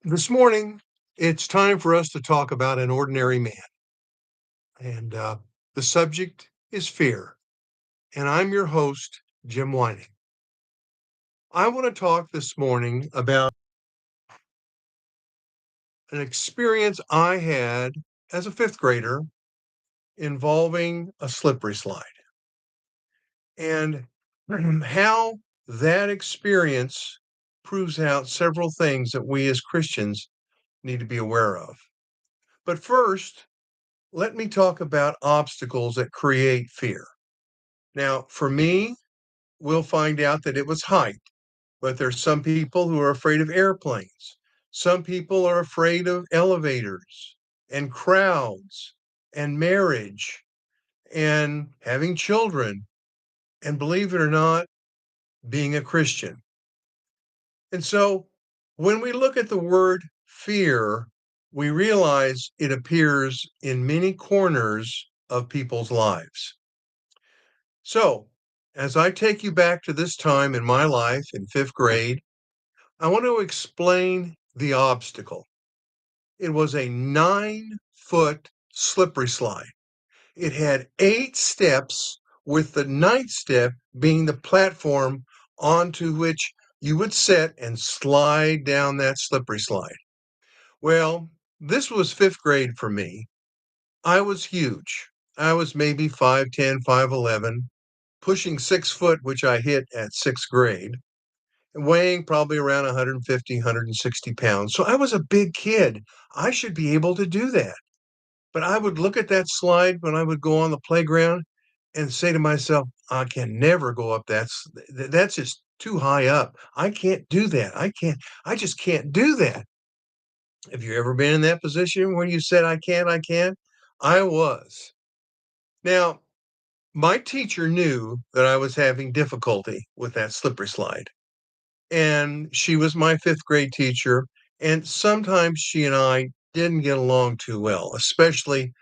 This morning, it's time for us to talk about an ordinary man. And the subject is fear. And I'm your host, Jim Whining. I want to talk this morning about an experience I had as a fifth grader involving a slippery slide and how that experience proves out several things that we as Christians need to be aware of. But first, let me talk about obstacles that create fear. Now, for me, we'll find out that it was height, but there's some people who are afraid of airplanes. Some people are afraid of elevators and crowds and marriage and having children and, believe it or not, being a Christian. And so when we look at the word fear, we realize it appears in many corners of people's lives. So, as I take you back to this time in my life in fifth grade, I want to explain the obstacle. It was a 9-foot slippery slide. It had 8 steps, with the ninth step being the platform onto which you would sit and slide down that slippery slide. Well, this was fifth grade for me. I was huge. I was maybe 5'10, 5'11, pushing 6 foot, which I hit at sixth grade, weighing probably around 150, 160 pounds. So I was a big kid. I should be able to do that. But I would look at that slide when I would go on the playground and say to myself, I can never go up that's just too high up. I can't do that. I just can't do that. Have you ever been in that position where you said, I can't? I was. Now, my teacher knew that I was having difficulty with that slippery slide. And she was my fifth grade teacher. And sometimes she and I didn't get along too well, especially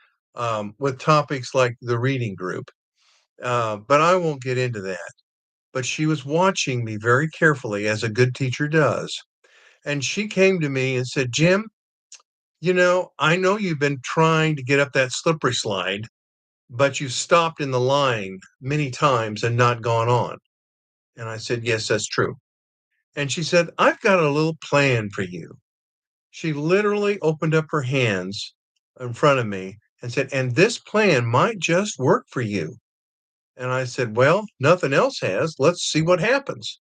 with topics like the reading group. But I won't get into that. But she was watching me very carefully, as a good teacher does. And she came to me and said, Jim, I know you've been trying to get up that slippery slide, but you stopped in the line many times and not gone on. And I said, yes, that's true. And she said, I've got a little plan for you. She literally opened up her hands in front of me and said, and this plan might just work for you. And I said, well, nothing else has. Let's see what happens.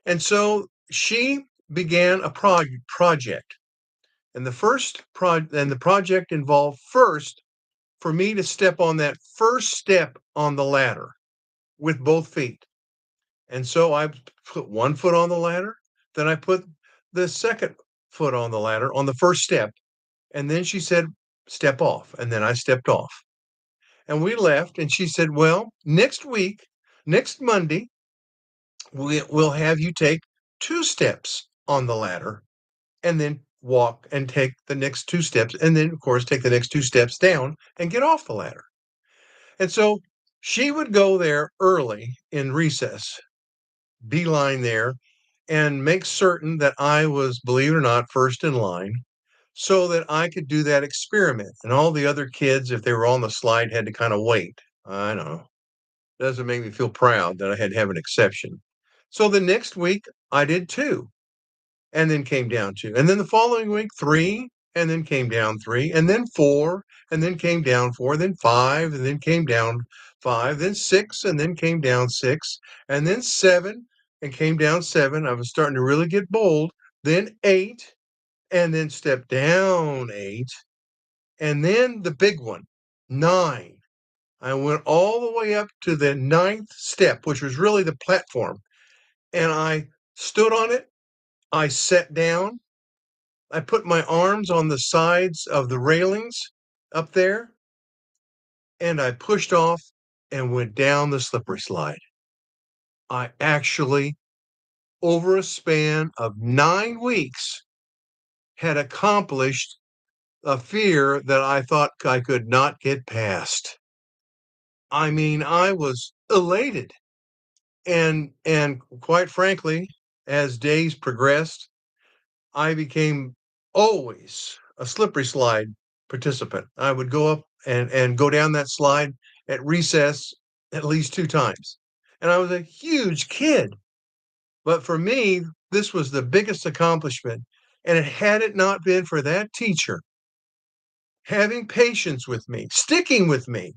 And so she began a project. And the project involved first for me to step on that first step on the ladder with both feet. And so I put one foot on the ladder, then I put the second foot on the ladder on the first step. And then she said, step off. And then I stepped off. And we left. And she said, well, next week, next Monday, we'll have you take 2 steps on the ladder and then walk and take the next 2 steps. And then, of course, take the next 2 steps down and get off the ladder. And so she would go there early in recess, beeline there, and make certain that I was, believe it or not, first in line so that I could do that experiment. And all the other kids, if they were on the slide, had to kind of wait. I don't know. Doesn't make me feel proud that I had to have an exception. So the next week, I did 2 and then came down 2. And then the following week, 3 and then came down 3 and then 4 and then came down 4, then 5 and then came down 5, then 6 and then came down 6 and then 7 and came down 7. I was starting to really get bold. Then 8 and then step down 8 and then the big one, 9. I went all the way up to the ninth step, which was really the platform, and I stood on it. I sat down. I put my arms on the sides of the railings up there, and I pushed off and went down the slippery slide. I actually, over a span of 9 weeks, had accomplished a fear that I thought I could not get past. I mean, I was elated. And quite frankly, as days progressed, I became always a slippery slide participant. I would go up and go down that slide at recess at least 2 times. And I was a huge kid. But for me, this was the biggest accomplishment. And it had it not been for that teacher having patience with me, sticking with me,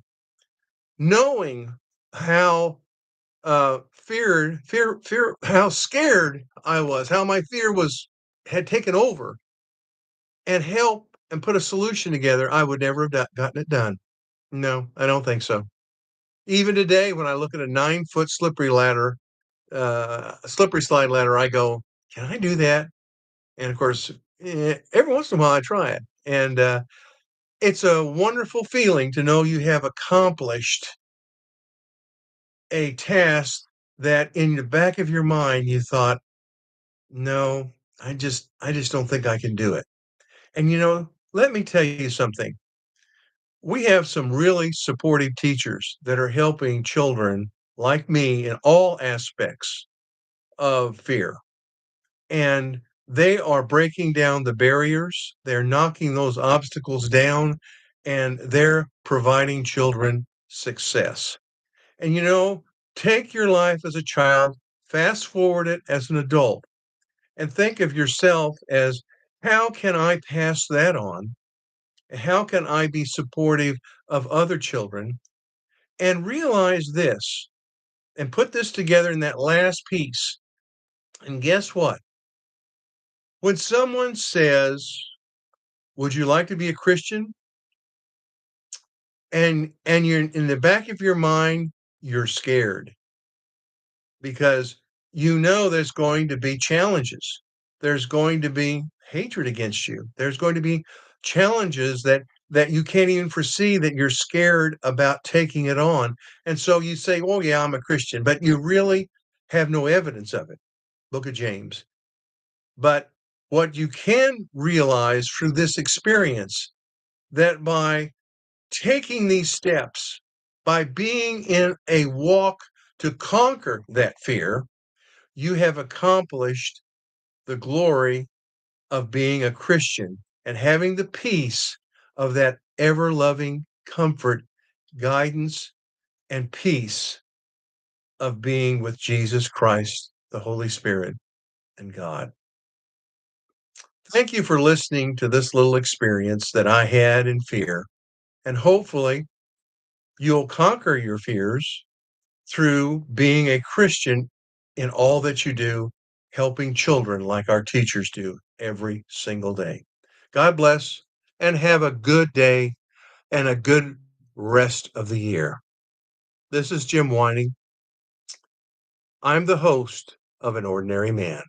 knowing how how scared I was, how my fear was had taken over, and help and put a solution together, I would never have gotten it done. No, I don't think so. Even today, when I look at a 9-foot slippery slide ladder, I go, "Can I do that?" And of course, every once in a while, I try it, and it's a wonderful feeling to know you have accomplished a task that, in the back of your mind, you thought, "No, I just don't think I can do it." And let me tell you something. We have some really supportive teachers that are helping children like me in all aspects of fear. And they are breaking down the barriers, they're knocking those obstacles down, and they're providing children success. And take your life as a child, fast forward it as an adult, and think of yourself as, how can I pass that on? How can I be supportive of other children? And realize this, and put this together in that last piece. And guess what? When someone says, "Would you like to be a Christian?" and you're in the back of your mind, you're scared because there's going to be challenges. There's going to be hatred against you. There's going to be challenges that you can't even foresee, that you're scared about taking it on. And so you say, "Oh yeah, I'm a Christian," but you really have no evidence of it. Book of James. But what you can realize through this experience, that by taking these steps, by being in a walk to conquer that fear, you have accomplished the glory of being a Christian and having the peace of that ever loving comfort, guidance, and peace of being with Jesus Christ, the Holy Spirit, and God. Thank you for listening to this little experience that I had in fear. And hopefully, you'll conquer your fears through being a Christian in all that you do, helping children like our teachers do every single day. God bless, and have a good day and a good rest of the year. This is Jim Whining. I'm the host of An Ordinary Man.